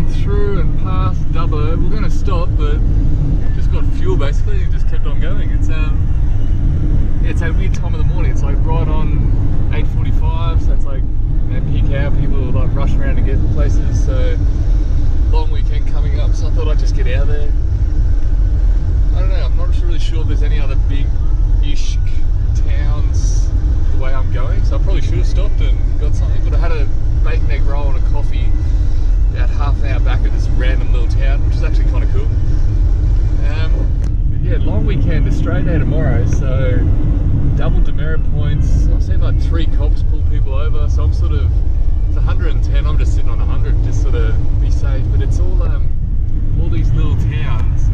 gone through and past Dubbo. We're going to stop, but just got fuel basically and just kept on going. It's a weird time of the morning. It's like right on 8:45, so it's like, you know, peak hour. People like rush around to get places. So long weekend coming up, so I thought I'd just get out there. I don't know. I'm not really sure if there's any other big-ish towns the way I'm going, so I probably should have stopped and got something. But I had a bacon egg roll and a coffee about half an hour back at this random little town, which is actually kind of cool. But yeah, long weekend, Australia Day tomorrow, so double demerit points. I've seen like 3 cops pull people over, so I'm sort of, it's 110, I'm just sitting on 100, just sort of be safe. But it's all these little towns,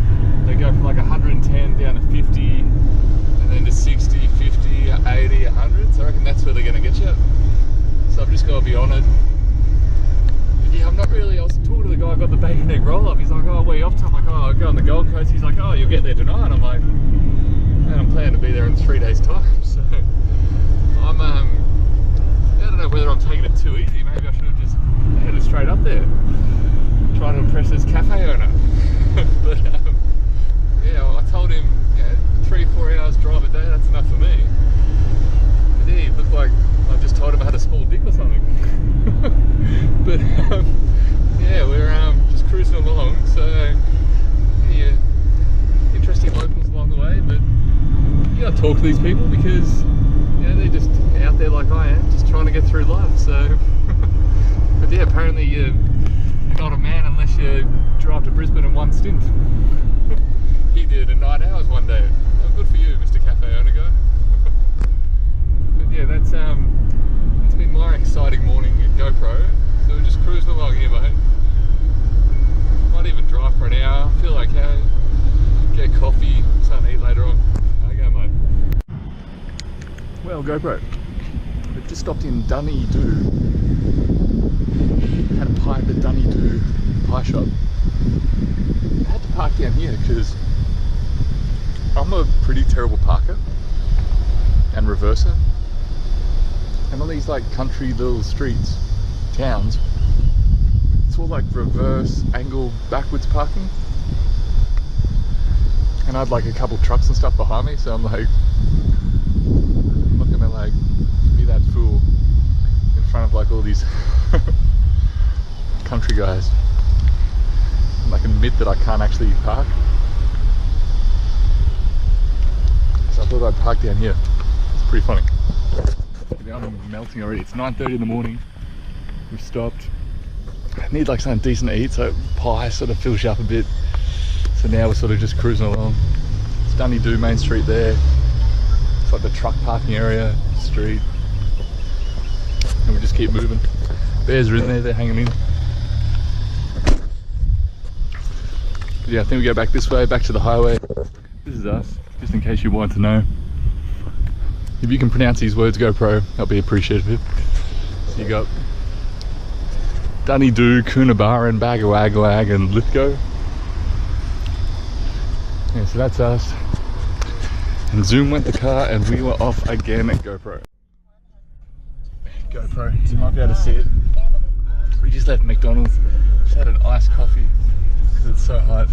they go from like 110 down to 50, and then to 60, 50, 80, 100, so I reckon that's where they're going to get you. So I've just got to be on it. But yeah, I'm not really, I was talking to the guy who got the bacon egg roll up. He's like, oh, where are you off to? I'm like, oh, I'll go on the Gold Coast. He's like, oh, you'll get there tonight. I'm like, man, I'm planning to be there in 3 days time. So I'm, I don't know whether I'm taking it too easy. Maybe I should have just headed straight up there, trying to impress this cafe owner. But yeah, I told him, you know, 3-4 hours drive a day, that's enough for me. But yeah, he looked like I just told him I had a small dick or something. But yeah, we're just cruising along, so yeah, interesting locals along the way. But you gotta talk to these people because, you know, they're just out there like I am, just trying to get through life. So but yeah, apparently you're not a man unless you drive to Brisbane in one stint. He did in 9 hours one day. Oh, good for you, Mr. Cafe owner guy. But yeah, that's it's been my exciting morning at GoPro. So we're just cruising along here, mate. Might even drive for an hour. Feel like, hey, get coffee, something to eat later on. There you go, mate. Well, GoPro, we've just stopped in Dunedoo. Had a pie at the Dunedoo pie shop. I had to park down here because I'm a pretty terrible parker and reverser, and on these like country little streets, towns, it's all like reverse, angle, backwards parking, and I had like a couple trucks and stuff behind me, so I'm like, I'm not gonna like be that fool in front of like all these country guys and like admit that I can't actually park. So I thought I'd park down here. It's pretty funny. I'm melting already. It's 9:30 in the morning. We've stopped. I need like something decent to eat, so pie sort of fills you up a bit. So now we're sort of just cruising along. It's Dunedoo Main Street there. It's like the truck parking area, street. And we just keep moving. Bears are in there, they're hanging in. But yeah, I think we go back this way, back to the highway. This is us, just in case you wanted to know. If you can pronounce these words, GoPro, I'll be appreciative. So you got Dunedoo, Coonabarra, Bagawagwag and Lithgow. Yeah, so that's us. And Zoom went the car and we were off again at GoPro. GoPro, you might be able to see it. We just left McDonald's, just had an iced coffee because it's so hot.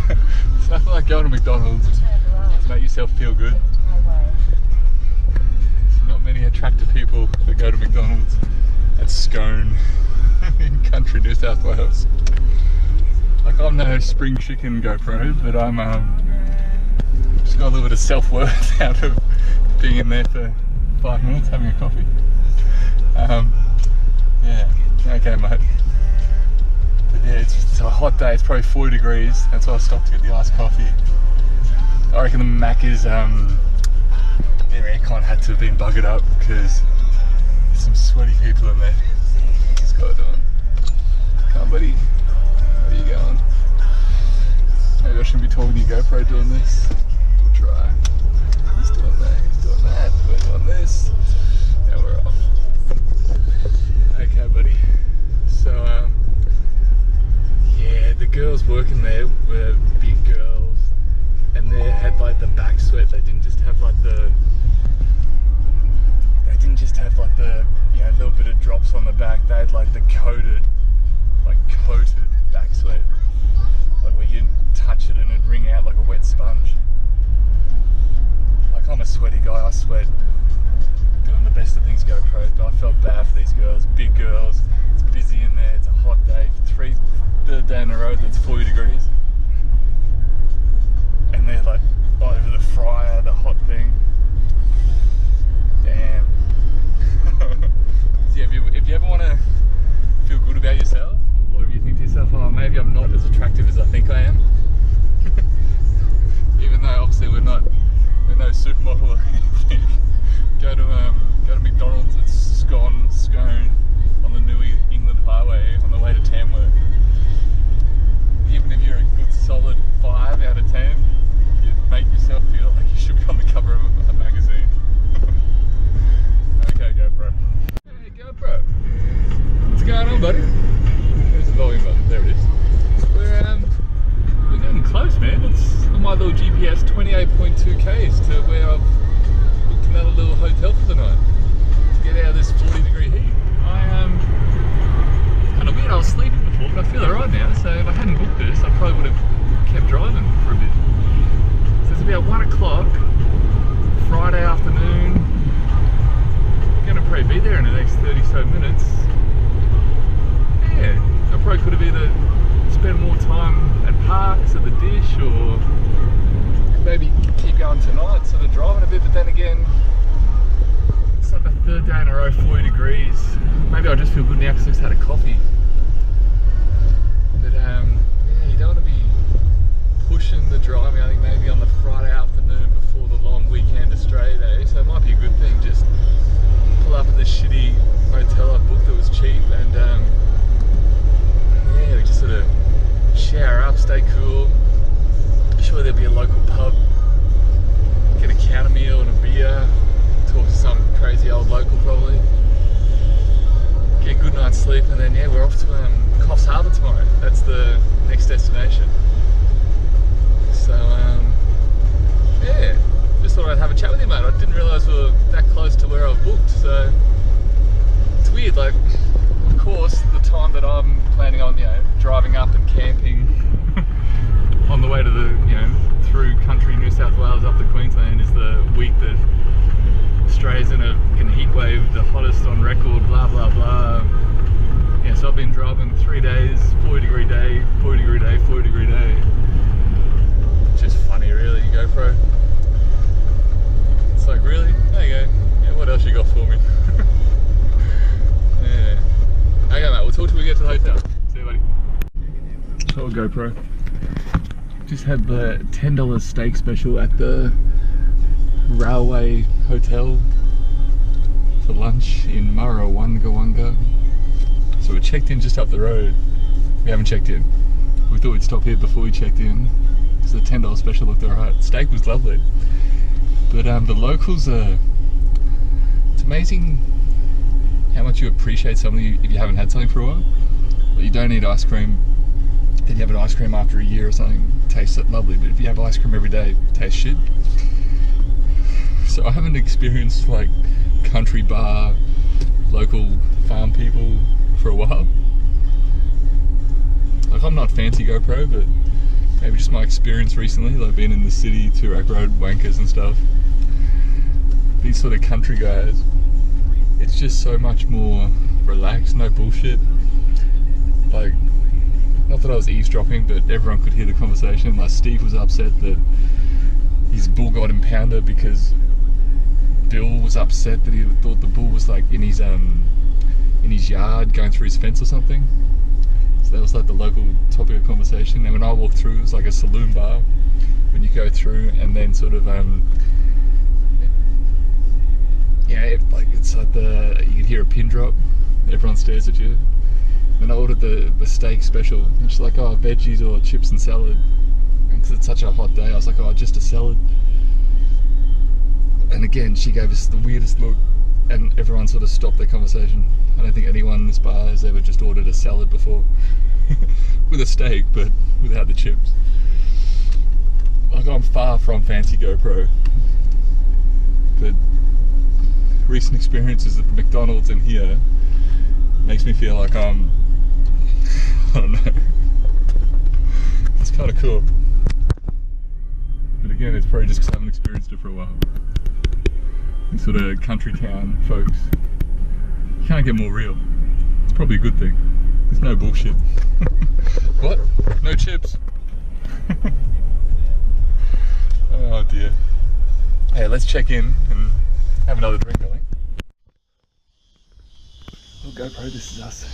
It's nothing like going to McDonald's to make yourself feel good. There's not many attractive people that go to McDonald's at Scone in country New South Wales. Like, I'm no spring chicken GoPro, but I'm just got a little bit of self-worth out of being in there for 5 minutes having a coffee. Yeah, okay mate. But yeah, it's a hot day, it's probably 40 degrees, that's why I stopped to get the iced coffee. I reckon the Macca's, their aircon had to have been buggered up because there's some sweaty people in there. What's this guy doing? Come on buddy, where are you going? Maybe I shouldn't be talking to your GoPro doing this. We'll try. He's doing that, he's doing that, we're doing this. Now we're off. Okay buddy, so yeah, the girls working there were big girls and they had like the back sweat. They didn't just have like the, you know, little bit of drops on the back. They had like the coated back sweat, like where you touch it and it'd wring out like a wet sponge. Like, I'm a sweaty guy, I sweat doing the best of things GoPros, but I felt bad for these girls, big girls. It's busy in there, it's a hot day, third day in a row that's 40 degrees. And they're like over the fryer, the hot thing. Damn. Yeah, if you ever want to feel good about yourself, or if you think to yourself, oh, maybe I'm not as attractive as I think I am, even though obviously we're no supermodel or anything, go to McDonald's at Scone on the New England Highway on the way to Tamworth. Even if you're a good solid 5 out of 10, you make yourself feel like you should be on the cover of a magazine. Okay, GoPro. Hey, GoPro. What's going on, buddy? There's the volume button. There it is. We're getting close, man. It's on my little GPS, 28.2 k's to where I've booked another little hotel for the night to get out of this 40-degree heat. Kind of weird. I was sleeping before, but I feel alright now. So if I hadn't booked this, I probably would have kept driving for a bit. So it's about 1 o'clock, Friday afternoon. I'm gonna probably be there in the next 30 so minutes. Yeah, I probably could have either spent more time at parks, at the dish, or maybe keep going tonight, sort of driving a bit, but then again, it's like the 3rd day in a row, 40 degrees. Maybe I just feel good now because I just had a coffee. But yeah, you don't want to be pushing the driving, I think maybe on the Friday afternoon before the long weekend Australia Day, so it might be a good thing, just pull up at this shitty hotel I booked that was cheap, and yeah, we just sort of shower up, stay cool. Sure, there'll be a local pub, get a counter meal and a beer, talk to some crazy old local probably, get a good night's sleep, and then yeah, we're off to Coffs Harbour tomorrow. That's the next destination. So yeah, just thought I'd have a chat with you, mate. I didn't realise we were that close to where I've booked, so it's weird. Like, of course, the time that I'm planning on, driving up and camping on the way to the, through country New South Wales up to Queensland is the week that Australia's in a fucking heat wave, the hottest on record, blah blah blah. Yeah, so I've been driving 3 days, 40 degree day, 40 degree day, 40 degree day. Just funny, really, GoPro. It's like, really? There you go. Yeah, what else you got for me? Yeah. Okay, mate, we'll talk till we get to the hotel. See you, buddy. So, GoPro. Just had the $10 steak special at the Railway Hotel for lunch in Murrawanga. So we checked in just up the road. We haven't checked in. We thought we'd stop here before we checked in because the $10 special looked alright. Steak was lovely. But the locals are... It's amazing how much you appreciate something if you haven't had something for a while. Like, you don't eat ice cream, then you have an ice cream after a year or something, it tastes lovely, but if you have ice cream every day, it tastes shit. So I haven't experienced like country bar, local farm people for a while. Like, I'm not fancy GoPro, but maybe just my experience recently, like being in the city, Toorak Road, wankers and stuff. These sort of country guys, it's just so much more relaxed, no bullshit. Like, not that I was eavesdropping, but everyone could hear the conversation. Like, Steve was upset that his bull got impounded because Bill was upset that he thought the bull was like in his yard going through his fence or something. So that was like the local topic of conversation. And when I walked through, it was like a saloon bar when you go through, and then sort of it's like you could hear a pin drop, everyone stares at you. Then I ordered the steak special, and she's like, oh, veggies or chips and salad. And because it's such a hot day, I was like, oh, just a salad. And again, she gave us the weirdest look, and everyone sort of stopped their conversation. I don't think anyone in this bar has ever just ordered a salad before. With a steak, but without the chips. Like, I'm far from fancy GoPro, but recent experiences at the McDonald's in here Makes me feel like I'm, I don't know. It's kind of cool. But again, it's probably just because I haven't experienced it for a while. These sort of country town folks, you can't get more real. It's probably a good thing. There's no bullshit. What? No chips? Oh dear. Hey, let's check in and have another drink, I think. Well, GoPro, this is us.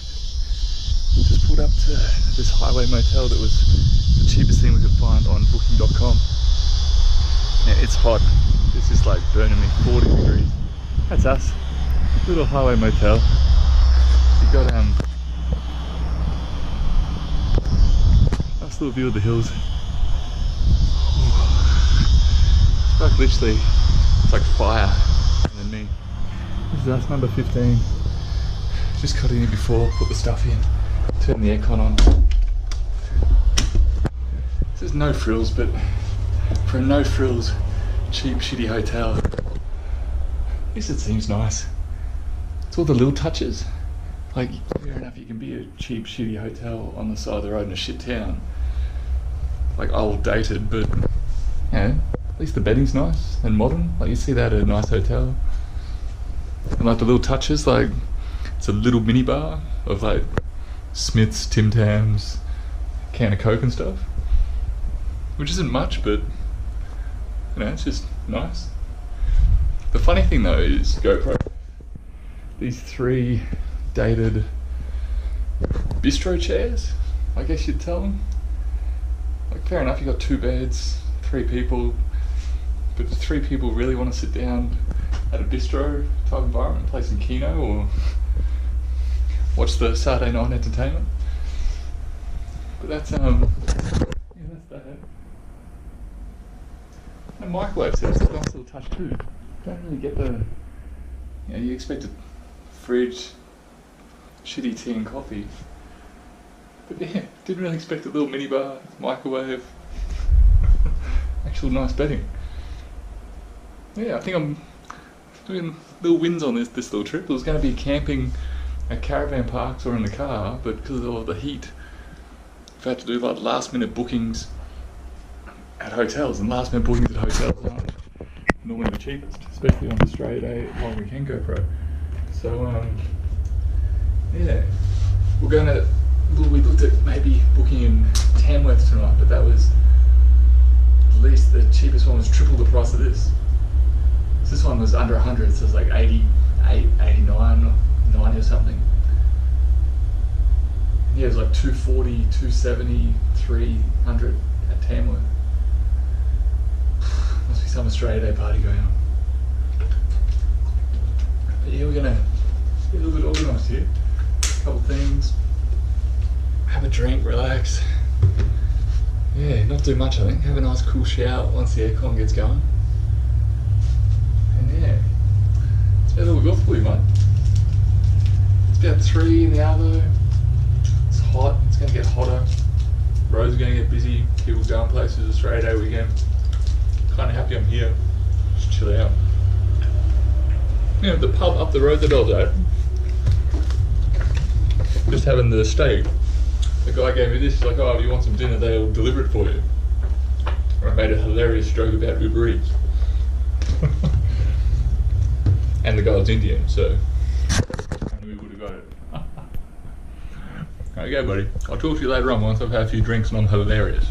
Just pulled up to this highway motel that was the cheapest thing we could find on booking.com. Yeah, it's hot. It's just like burning me, 40 degrees. That's us. Little highway motel. You got nice little view of the hills. It's like literally, it's like fire and me. This is us, number 15. Just got in here before, put the stuff in, turn the aircon on. This is no frills, but for a no frills, cheap, shitty hotel, at least it seems nice. It's all the little touches. Like, fair enough, you can be a cheap, shitty hotel on the side of the road in a shit town. Like, old, dated, but, you know, at least the bedding's nice and modern. Like, you see that at a nice hotel. And like the little touches, like, it's a little mini bar of like Smith's, Tim Tams, can of Coke and stuff. Which isn't much, but, you know, it's just nice. The funny thing though is GoPro. These 3 dated bistro chairs, I guess you'd tell them. Like, fair enough, you got 2 beds, 3 people, but do 3 people really want to sit down at a bistro type environment, play some Keno or watch the Saturday night entertainment? But that's yeah, that's that. And microwave sets, a nice little touch too. Don't really get the, you know, you expect a fridge, shitty tea and coffee. But yeah, didn't really expect a little minibar, microwave, actual nice bedding. Yeah, I think I'm doing little wins on this little trip. It was going to be camping at caravan parks or in the car, but because of all the heat, I've had to do like last minute bookings at hotels, and last minute bookings at hotels aren't normally the cheapest, especially on Australia Day long weekend GoPro. So yeah, we looked at maybe booking in Tamworth tonight, but that was, at least the cheapest one was triple the price of this. So this one was under 100, so it was like 88, 89, 90 or something. Yeah, it was like 240, 270, 300 at Tamworth. Must be some Australia Day party going on. But yeah, we're gonna get a little bit organised here. A couple things. Have a drink, relax. Yeah, not do much I think. Have a nice cool shower once the aircon gets going. And yeah, that's about all we've got for you, mate. It's about 3 in the hour. It's hot, it's going to get hotter. Roads are going to get busy, people going places, Australia Day weekend. Kind of happy I'm here, just chill out. You know, the pub up the road that I was at, just having the steak. The guy gave me this, he's like, oh, if you want some dinner, they'll deliver it for you. And I made a hilarious joke about Uber Eats. And the guy was Indian, so I knew we would have got it. Okay, buddy. I'll talk to you later on once I've had a few drinks and I'm hilarious.